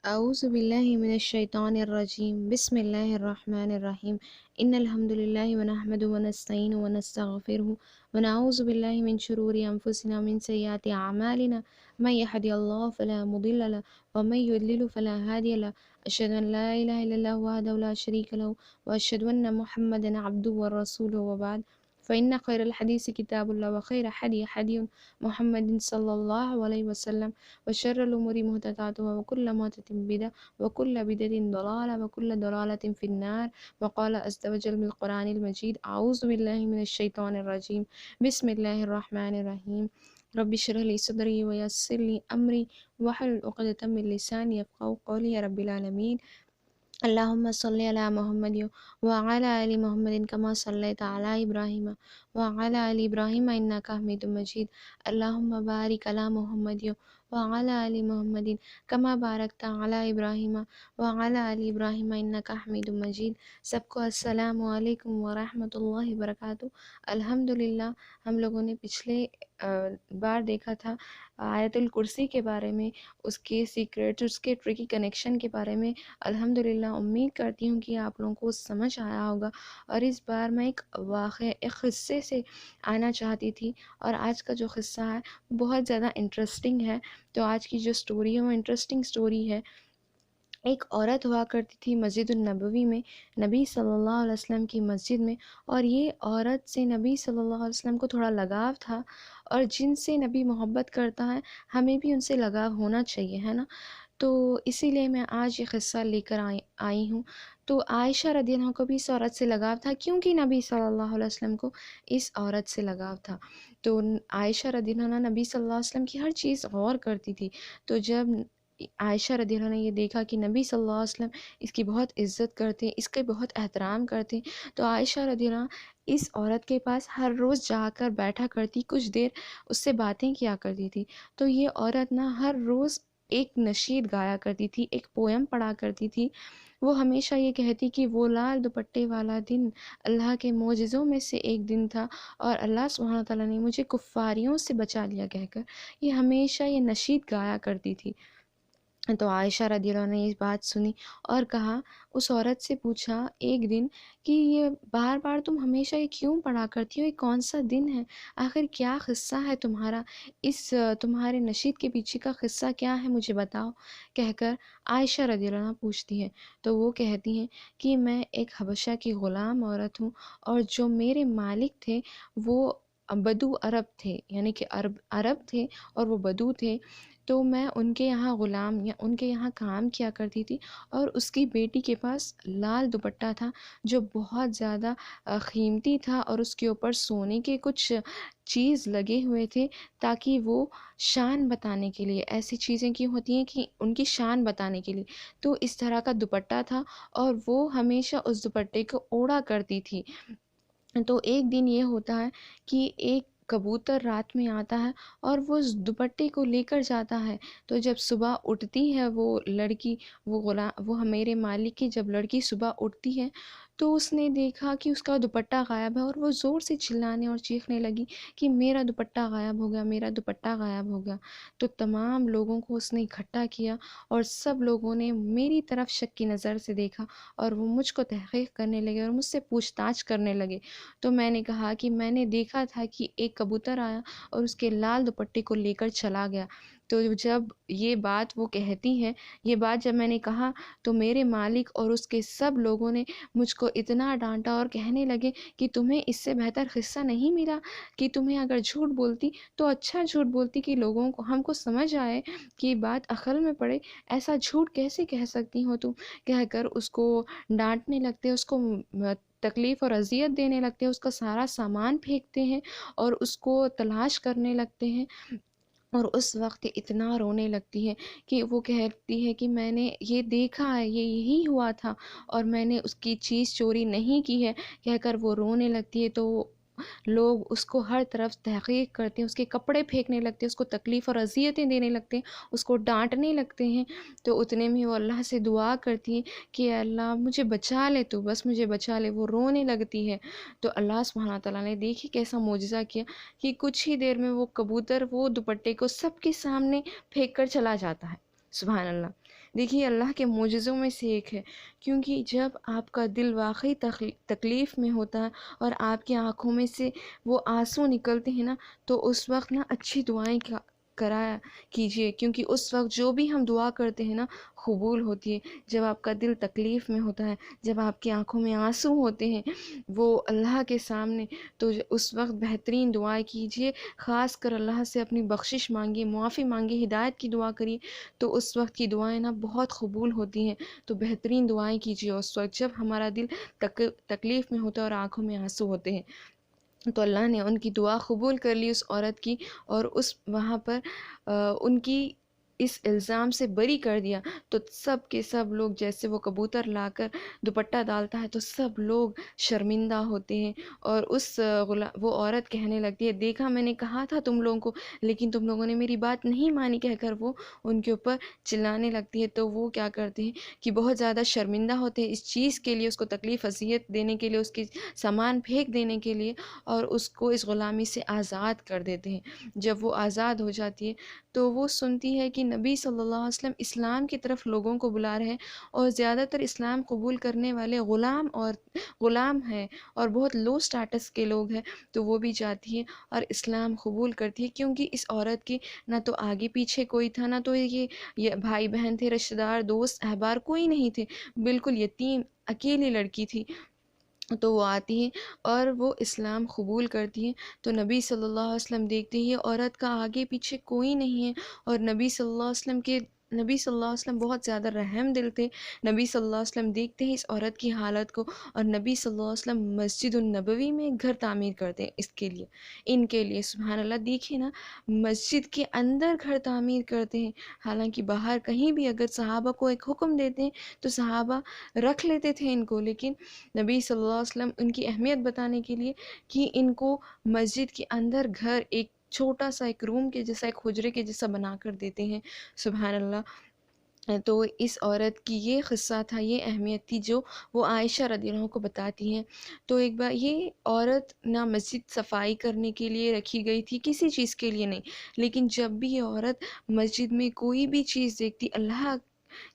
اعوذ باللہ من الشیطان الرجیم بسم اللہ الرحمن الرحیم ان الحمد للہ ونحمده ونستعینه ونستغفره ونعوذ باللہ من شرور انفسنا من سیئات اعمالنا من يهد الله فلا مضل له ومن يضلل فلا هادي له اشهد ان لا اله الا الله وحده لا شريك له واشهد ان محمدا عبده ورسوله وبعد فإن خير الحديث كتاب الله وخير حدي محمد صلى الله عليه وسلم وشر الأمور محدثاتها وكل محدثة بدعة وكل بدعة ضلالة وكل ضلالة في النار وقال عز وجل بالقرآن المجيد أعوذ بالله من الشيطان الرجيم بسم الله الرحمن الرحيم رب اشرح لي صدري ويسر لي أمري واحلل عقدة من لساني يفقهوا قولي يا رب العالمين اللهم صل على محمد وعلى آل محمد كما صليت على إبراهيم وعلى آل إبراهيم إنك حميد مجيد اللهم بارك على محمد وعلى آل محمد كما باركت على إبراهيم وعلى آل إبراهيم إنك حميد مجيد. سب کو السلام علیکم ورحمۃ اللہ وبرکاتہ. الحمدللہ ہم لوگوں نے پچھلے بار دیکھا تھا آیت الکرسی کے بارے میں، اس کے سیکرٹ، اس کے ٹرکی کنیکشن کے بارے میں. الحمدللہ امید کرتی ہوں کہ آپ لوگوں کو سمجھ آیا ہوگا، اور اس بار میں ایک قصے سے آنا چاہتی تھی، اور آج کا جو قصہ ہے بہت زیادہ انٹرسٹنگ ہے. تو آج کی جو سٹوری ہے وہ انٹرسٹنگ سٹوری ہے. ایک عورت ہوا کرتی تھی مسجد النبوی میں، نبی صلی اللہ علیہ وسلم کی مسجد میں، اور یہ عورت سے نبی صلی اللہ علیہ وسلم کو تھوڑا لگاؤ تھا، اور جن سے نبی محبت کرتا ہے ہمیں بھی ان سے لگاؤ ہونا چاہیے، ہے نا. تو اسی لیے میں آج یہ قصہ لے کر آئی ہوں. تو عائشہ رضی اللہ عنہا کو بھی اس عورت سے لگاؤ تھا، کیونکہ نبی صلی اللہ علیہ وسلم کو اس عورت سے لگاؤ تھا. تو عائشہ رضی اللہ عنہا نبی صلی اللہ علیہ وسلم کی ہر چیز غور کرتی تھی. تو جب عائشہ رضی اللہ عنہا نے یہ دیکھا کہ نبی صلی اللہ علیہ وسلم اس کی بہت عزت کرتے ہیں، اس کے بہت احترام کرتے ہیں، تو عائشہ رضی اللہ عنہا اس عورت کے پاس ہر روز جا کر بیٹھا کرتی، کچھ دیر اس سے باتیں کیا کرتی تھی. تو یہ عورت ہر روز ایک نشید گایا کرتی تھی، ایک پویم پڑھا کرتی تھی. وہ ہمیشہ یہ کہتی کہ وہ لال دوپٹے والا دن اللہ کے معجزوں میں سے ایک دن تھا، اور اللہ سبحانہ تعالیٰ نے مجھے کفاریوں سے بچا لیا کہہ کر یہ ہمیشہ یہ نشید گایا کرتی تھی. تو عائشہ رضی اللہ عنہ نے اس بات سنی اور کہا، اس عورت سے پوچھا ایک دن کہ یہ بار بار تم ہمیشہ یہ کیوں پڑھا کرتی ہو، یہ کون سا دن ہے، آخر کیا قصہ ہے تمہارا، اس تمہارے نشید کے پیچھے کا قصہ کیا ہے، مجھے بتاؤ کہہ کر عائشہ رضی اللہ عنہ پوچھتی ہیں. تو وہ کہتی ہیں کہ میں ایک حبشہ کی غلام عورت ہوں، اور جو میرے مالک تھے وہ بدو عرب تھے، یعنی کہ عرب تھے اور وہ بدو تھے. تو میں ان کے یہاں غلام یا ان کے یہاں کام کیا کرتی تھی، اور اس کی بیٹی کے پاس لال دوپٹہ تھا جو بہت زیادہ قیمتی تھا، اور اس کے اوپر سونے کے کچھ چیز لگے ہوئے تھے تاکہ وہ شان بتانے کے لیے، ایسی چیزیں کی ہوتی ہیں کہ ان کی شان بتانے کے لیے. تو اس طرح کا دوپٹہ تھا، اور وہ ہمیشہ اس دوپٹے کو اوڑھا کرتی تھی. تو ایک دن یہ ہوتا ہے کہ ایک کبوتر رات میں آتا ہے اور وہ اس دوپٹے کو لے کر جاتا ہے. تو جب صبح اٹھتی ہے وہ لڑکی، وہ میرے مالک کی جب لڑکی صبح اٹھتی ہے تو اس نے دیکھا کہ اس کا دوپٹہ غائب ہے، اور وہ زور سے چلانے اور چیخنے لگی کہ میرا دوپٹہ غائب ہو گیا، میرا دوپٹہ غائب ہو گیا. تو تمام لوگوں کو اس نے اکٹھا کیا، اور سب لوگوں نے میری طرف شک کی نظر سے دیکھا، اور وہ مجھ کو تحقیق کرنے لگے اور مجھ سے پوچھ تاچھ کرنے لگے. تو میں نے کہا کہ میں نے دیکھا تھا کہ ایک کبوتر آیا اور اس کے لال دوپٹے کو لے کر چلا گیا. تو جب یہ بات وہ کہتی ہے، یہ بات جب میں نے کہا تو میرے مالک اور اس کے سب لوگوں نے مجھ کو اتنا ڈانٹا اور کہنے لگے کہ تمہیں اس سے بہتر قصہ نہیں ملا، کہ تمہیں اگر جھوٹ بولتی تو اچھا جھوٹ بولتی کہ لوگوں کو، ہم کو سمجھ آئے کہ بات عقل میں پڑے، ایسا جھوٹ کیسے کہہ سکتی ہو تم، کہہ کر اس کو ڈانٹنے لگتے، اس کو تکلیف اور اذیت دینے لگتے ہیں، اس کا سارا سامان پھینکتے ہیں اور اس کو تلاش کرنے لگتے ہیں. اور اس وقت اتنا رونے لگتی ہے کہ وہ کہتی ہے کہ میں نے یہ دیکھا ہے، یہ یہی ہوا تھا، اور میں نے اس کی چیز چوری نہیں کی ہے کہہ کر وہ رونے لگتی ہے. تو لوگ اس کو ہر طرف تحقیق کرتے ہیں، اس کے کپڑے پھینکنے لگتے ہیں، اس کو تکلیف اور اذیتیں دینے لگتے ہیں، اس کو ڈانٹنے لگتے ہیں. تو اتنے میں وہ اللہ سے دعا کرتی ہے کہ اے اللہ مجھے بچا لے، تو بس مجھے بچا لے. وہ رونے لگتی ہے. تو اللہ سبحانہ تعالیٰ نے دیکھی کیسا معجزہ کیا کہ کچھ ہی دیر میں وہ کبوتر وہ دوپٹے کو سب کے سامنے پھینک کر چلا جاتا ہے. سبحان اللہ. دیکھیے اللہ کے معجزوں میں سے ایک ہے، کیونکہ جب آپ کا دل واقعی تکلیف میں ہوتا ہے اور آپ کی آنکھوں میں سے وہ آنسو نکلتے ہیں نا، تو اس وقت نا اچھی دعائیں کرایا کیجیے، کیونکہ اس وقت جو بھی ہم دعا کرتے ہیں نا قبول ہوتی ہے۔ جب آپ کا دل تکلیف میں ہوتا ہے، جب آپ کی آنکھوں میں آنسو ہوتے ہیں وہ اللہ کے سامنے، تو اس وقت بہترین دعائیں کیجیے، خاص کر اللہ سے اپنی بخشش مانگیے، معافی مانگیے، ہدایت کی دعا کریے، تو اس وقت کی دعائیں نا بہت قبول ہوتی ہیں۔ تو بہترین دعائیں کیجیے اس وقت جب ہمارا دل تکلیف میں ہوتا ہے اور آنکھوں میں آنسو ہوتے ہیں۔ تو اللہ نے ان کی دعا قبول کر لی اس عورت کی، اور اس وہاں پر ان کی اس الزام سے بری کر دیا۔ تو سب کے سب لوگ، جیسے وہ کبوتر لا کر دوپٹہ ڈالتا ہے تو سب لوگ شرمندہ ہوتے ہیں، اور وہ عورت کہنے لگتی ہے، دیکھا میں نے کہا تھا تم لوگوں کو، لیکن تم لوگوں نے میری بات نہیں مانی، کہہ کر وہ ان کے اوپر چلانے لگتی ہے۔ تو وہ کیا کرتے ہیں کہ بہت زیادہ شرمندہ ہوتے ہیں اس چیز کے لیے، اس کو تکلیف اذیت دینے کے لیے، اس کی سامان پھینک دینے کے لیے، اور اس کو اس غلامی سے آزاد کر دیتے ہیں۔ جب وہ آزاد ہو جاتی ہے تو وہ سنتی ہے کہ نبی صلی اللہ علیہ وسلم اسلام کی طرف لوگوں کو بلا رہے ہیں، اور زیادہ تر اسلام قبول کرنے والے غلام ہیں اور بہت لو سٹیٹس کے لوگ ہیں۔ تو وہ بھی جاتی ہے اور اسلام قبول کرتی ہے، کیونکہ اس عورت کی نہ تو آگے پیچھے کوئی تھا، نہ تو یہ بھائی بہن تھے، رشتہ دار، دوست، احبار کوئی نہیں تھے، بالکل یتیم اکیلی لڑکی تھی۔ تو وہ آتی ہیں اور وہ اسلام قبول کرتی ہیں۔ تو نبی صلی اللہ علیہ وسلم دیکھتے ہی عورت کا آگے پیچھے کوئی نہیں ہے، اور نبی صلی اللہ علیہ وسلم بہت زیادہ رحم دل تھے۔ نبی صلی اللہ علیہ وسلم دیکھتے ہیں اس عورت کی حالت کو، اور نبی صلی اللہ علیہ وسلم مسجد النبوی میں ایک گھر تعمیر کرتے ہیں ان کے لیے سبحان اللہ۔ دیکھیں نا، مسجد کے اندر گھر تعمیر کرتے ہیں، حالانکہ باہر کہیں بھی اگر صحابہ کو ایک حکم دیتے ہیں تو صحابہ رکھ لیتے تھے ان کو، لیکن نبی صلی اللہ علیہ وسلم ان کی اہمیت بتانے کے لیے کہ ان کو مسجد کے اندر گھر ایک چھوٹا سا ایک روم کے جیسا، ایک حجرے کے جیسا بنا کر دیتے ہیں سبحان اللہ۔ تو اس عورت کی یہ قصہ تھا، یہ اہمیت تھی جو وہ عائشہ رضی اللہ عنہ کو بتاتی ہیں۔ تو ایک بار یہ عورت نہ مسجد صفائی کرنے کے لیے رکھی گئی تھی، کسی چیز کے لیے نہیں، لیکن جب بھی یہ عورت مسجد میں کوئی بھی چیز دیکھتی، اللہ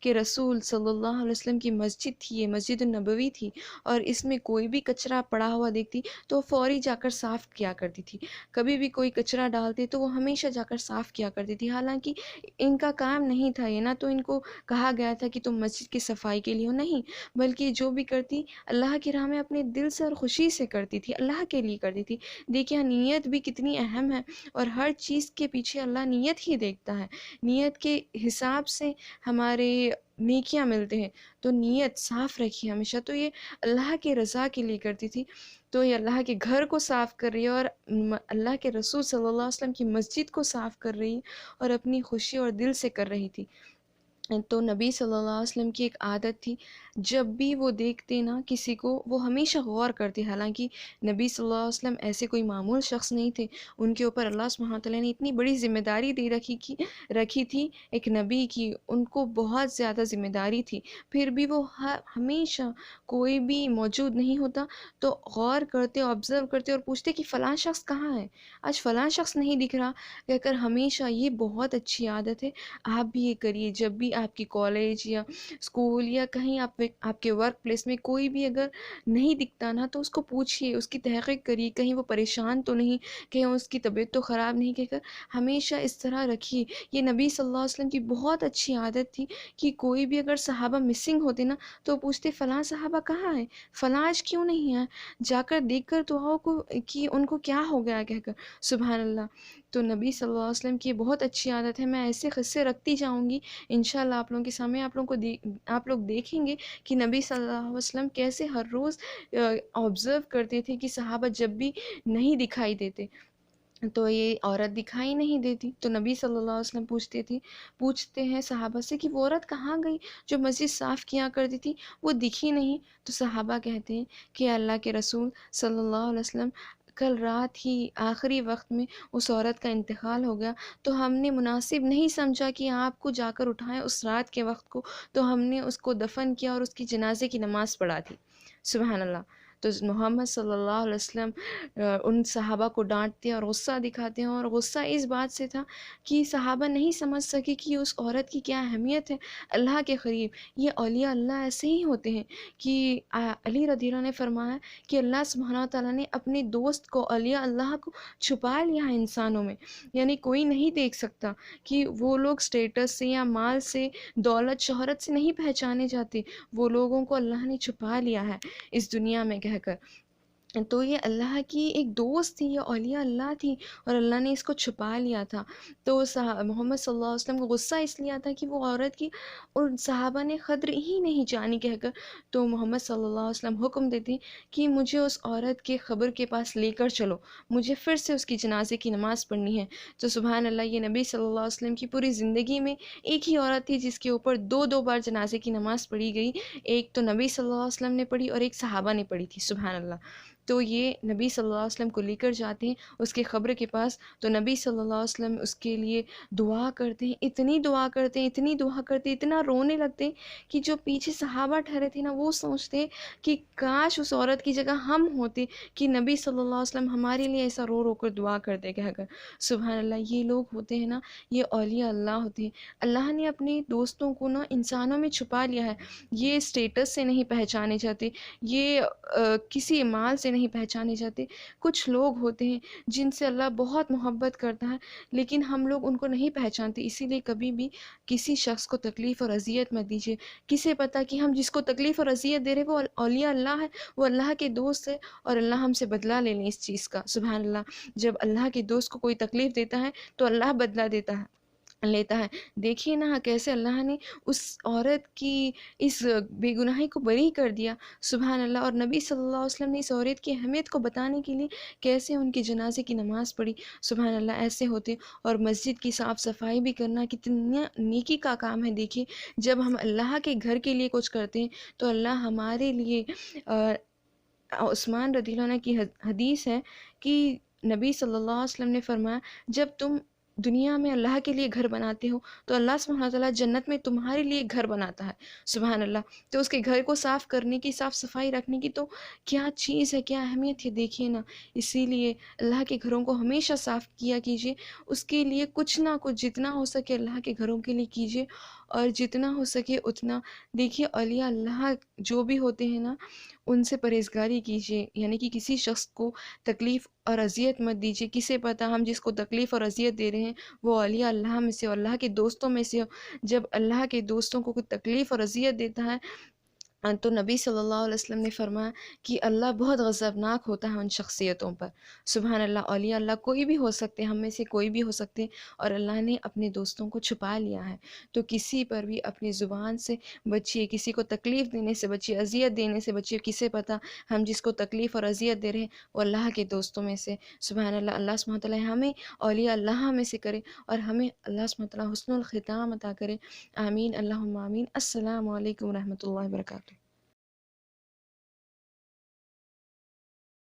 کہ رسول صلی اللہ علیہ وسلم کی مسجد تھی، یہ مسجد النبوی تھی، اور اس میں کوئی بھی کچرا پڑا ہوا دیکھتی تو فوری جا کر صاف کیا کرتی تھی۔ کبھی بھی کوئی کچرا ڈالتے تو وہ ہمیشہ جا کر صاف کیا کرتی تھی، حالانکہ ان کا کام نہیں تھا یہ، نہ تو ان کو کہا گیا تھا کہ تم مسجد کی صفائی کے لیے ہو، نہیں، بلکہ جو بھی کرتی اللہ کی راہ میں اپنے دل سے اور خوشی سے کرتی تھی، اللہ کے لیے کرتی تھی۔ دیکھیں نیت بھی کتنی اہم ہے، اور ہر چیز کے پیچھے اللہ نیت ہی دیکھتا ہے، نیت کے حساب سے ہمارے نیکیاں ملتے ہیں۔ تو نیت صاف رکھیے ہمیشہ۔ تو یہ اللہ کی رضا کے لیے کرتی تھی، تو یہ اللہ کے گھر کو صاف کر رہی ہے، اور اللہ کے رسول صلی اللہ علیہ وسلم کی مسجد کو صاف کر رہی ہے، اور اپنی خوشی اور دل سے کر رہی تھی۔ تو نبی صلی اللہ علیہ وسلم کی ایک عادت تھی، جب بھی وہ دیکھتے نا کسی کو وہ ہمیشہ غور کرتے، حالانکہ نبی صلی اللہ علیہ وسلم ایسے کوئی معمول شخص نہیں تھے، ان کے اوپر اللہ سبحانہ وتعالیٰ نے اتنی بڑی ذمہ داری دے رکھی تھی ایک نبی کی، ان کو بہت زیادہ ذمہ داری تھی، پھر بھی وہ ہمیشہ کوئی بھی موجود نہیں ہوتا تو غور کرتے، آبزرو کرتے اور پوچھتے کہ فلاں شخص کہاں ہے، آج فلاں شخص نہیں دکھ رہا، کہہ کر ہمیشہ یہ بہت اچھی عادت ہے، آپ بھی یہ کریے۔ جب بھی آپ کی کالج یا اسکول یا کہیں آپ کے ورک پلیس میں کوئی بھی اگر نہیں دکھتا نا تو اس کو پوچھیے، اس کی تحقیق کریے، کہیں وہ پریشان تو نہیں، کہیں اس کی طبیعت تو خراب نہیں، کہہ کر ہمیشہ اس طرح رکھیے۔ یہ نبی صلی اللہ علیہ وسلم کی بہت اچھی عادت تھی کہ کوئی بھی اگر صحابہ مسنگ ہوتے نا تو پوچھتے فلاں صحابہ کہاں ہیں، فلاں آج کیوں نہیں ہے، جا کر دیکھ کر تو آؤ کہ ان کو کیا ہو گیا، کہہ کر سبحان اللہ۔ تو نبی صلی اللہ علیہ وسلم کی بہت اچھی عادت ہے، میں ایسے قصے رکھتی جاؤں گی انشاءاللہ آپ لوگوں کے سامنے، آپ لوگ دیکھیں گے کہ نبی صلی اللہ علیہ وسلم کیسے ہر روز آبزرو کرتے تھے کہ صحابہ جب بھی نہیں دکھائی دیتے تو یہ عورت دکھائی نہیں دیتی، تو نبی صلی اللہ علیہ وسلم پوچھتے ہیں صحابہ سے کہ وہ عورت کہاں گئی جو مسجد صاف کیا کرتی تھی، وہ دکھی نہیں۔ تو صحابہ کہتے ہیں کہ اللہ کے رسول صلی اللہ علیہ وسلم کل رات ہی آخری وقت میں اس عورت کا انتقال ہو گیا، تو ہم نے مناسب نہیں سمجھا کہ آپ کو جا کر اٹھائیں اس رات کے وقت کو، تو ہم نے اس کو دفن کیا اور اس کی جنازے کی نماز پڑھا دی سبحان اللہ۔ تو محمد صلی اللہ علیہ وسلم ان صحابہ کو ڈانٹتے اور غصہ دکھاتے ہیں، اور غصہ اس بات سے تھا کہ صحابہ نہیں سمجھ سکے کہ اس عورت کی کیا اہمیت ہے اللہ کے قریب۔ یہ اولیاء اللہ ایسے ہی ہوتے ہیں کہ علی رضی اللہ نے فرمایا کہ اللہ سبحانہ تعالیٰ نے اپنے دوست کو، اولیاء اللہ کو چھپا لیا ہے انسانوں میں، یعنی کوئی نہیں دیکھ سکتا کہ وہ لوگ اسٹیٹس سے یا مال سے، دولت شہرت سے نہیں پہچانے جاتے، وہ لوگوں کو اللہ نے چھپا لیا ہے اس دنیا میں کہہ کر۔ تو یہ اللہ کی ایک دوست تھی، یہ اولیاء اللہ تھی، اور اللہ نے اس کو چھپا لیا تھا۔ تو محمد صلی اللہ علیہ وسلم کو غصہ اس لیے آتا کہ وہ عورت کی اور صحابہ نے قدر ہی نہیں جانی کہہ کر۔ تو محمد صلی اللہ علیہ وسلم حکم دیتے کہ مجھے اس عورت کے قبر کے پاس لے کر چلو، مجھے پھر سے اس کی جنازے کی نماز پڑھنی ہے۔ تو سبحان اللہ، یہ نبی صلی اللہ علیہ وسلم کی پوری زندگی میں ایک ہی عورت تھی جس کے اوپر دو بار جنازے کی نماز پڑھی گئی، ایک تو نبی صلی اللہ علیہ وسلم نے پڑھی اور ایک صحابہ نے پڑھی تھی، سبحان اللہ۔ تو یہ نبی صلی اللہ علیہ وسلم کو لے کر جاتے ہیں اس کے قبر کے پاس، تو نبی صلی اللہ علیہ وسلم اس کے لیے دعا کرتے ہیں، اتنی دعا کرتے ہیں، اتنی دعا کرتے ہیں، اتنا رونے لگتے ہیں کہ جو پیچھے صحابہ ٹھہرے تھے نا، وہ سوچتے ہیں کہ کاش اس عورت کی جگہ ہم ہوتے کہ نبی صلی اللہ علیہ وسلم ہمارے لیے ایسا رو رو کر دعا کرتے کہہ کر۔ سبحان اللہ، یہ لوگ ہوتے ہیں نا، یہ اولیاء اللہ ہوتے ہیں۔ اللہ نے اپنے دوستوں کو نا انسانوں میں چھپا لیا ہے، یہ اسٹیٹس سے نہیں پہچانے جاتے، یہ کسی مال سے نہیں پہچانے جاتے۔ کچھ لوگ ہوتے ہیں جن سے اللہ بہت محبت کرتا ہے لیکن ہم لوگ ان کو نہیں پہچانتے، اسی لیے کبھی بھی کسی شخص کو تکلیف اور اذیت مت دیجیے۔ کسے پتہ کہ ہم جس کو تکلیف اور اذیت دے رہے وہ اولیاء اللہ ہے، وہ اللہ کے دوست ہے، اور اللہ ہم سے بدلہ لے لیں اس چیز کا۔ سبحان اللہ، جب اللہ کے دوست کو کوئی تکلیف دیتا ہے تو اللہ بدلہ لیتا ہے۔ دیکھیے نا کیسے اللہ نے اس عورت کی اس بے گناہی کو بری کر دیا، سبحان اللہ۔ اور نبی صلی اللہ علیہ وسلم نے اس عورت کی اہمیت کو بتانے کے لیے کیسے ان کے جنازے کی نماز پڑھی، سبحان اللہ۔ ایسے ہوتے، اور مسجد کی صاف صفائی بھی کرنا کتنا نیکی کا کام ہے۔ دیکھیے جب ہم اللہ کے گھر کے لیے کچھ کرتے ہیں تو اللہ ہمارے لیے عثمان رضی اللہ عنہ کی حدیث ہے کہ نبی صلی اللہ علیہ وسلم نے فرمایا جب تم دنیا میں اللہ کے لیے گھر بناتے ہو تو اللہ سبحانہ تعالیٰ جنت میں تمہارے لیے گھر بناتا ہے، سبحان اللہ۔ تو اس کے گھر کو صاف کرنے کی، صاف صفائی رکھنے کی تو کیا چیز ہے، کیا اہمیت ہے، دیکھیے نا۔ اسی لیے اللہ کے گھروں کو ہمیشہ صاف کیا کیجیے، اس کے لیے کچھ نہ کچھ جتنا ہو سکے اللہ کے گھروں کے لیے کیجیے، اور جتنا ہو سکے اتنا دیکھیے اولیاء اللہ جو بھی ہوتے ہیں نا ان سے پرہیزگاری کیجیے، یعنی کہ کسی شخص کو تکلیف اور اذیت مت دیجیے۔ کسے پتہ ہم جس کو تکلیف اور اذیت دے رہے ہیں وہ اولیاء اللہ میں سے اور اللہ کے دوستوں میں سے ہو۔ جب اللہ کے دوستوں کو کوئی تکلیف اور اذیت دیتا ہے تو نبی صلی اللہ علیہ وسلم نے فرمایا کہ اللہ بہت غضبناک ہوتا ہے ان شخصیتوں پر، سبحان اللہ۔ اولیاء اللہ کوئی بھی ہو سکتے، ہم میں سے کوئی بھی ہو سکتے، اور اللہ نے اپنے دوستوں کو چھپا لیا ہے۔ تو کسی پر بھی اپنی زبان سے بچیے، کسی کو تکلیف دینے سے بچیے، اذیت دینے سے بچیے۔ کسے پتہ ہم جس کو تکلیف اور اذیت دے رہے ہیں وہ اللہ کے دوستوں میں سے، سبحان اللہ۔ اللہ سبحانہ تعالیٰ ہمیں اولیاء اللہ میں سے کرے، اور ہمیں اللہ سبحانہ تعالیٰ حسن الختام عطا کرے، آمین اللہم آمین۔ السلام علیکم ورحمۃ اللہ وبرکاتہ۔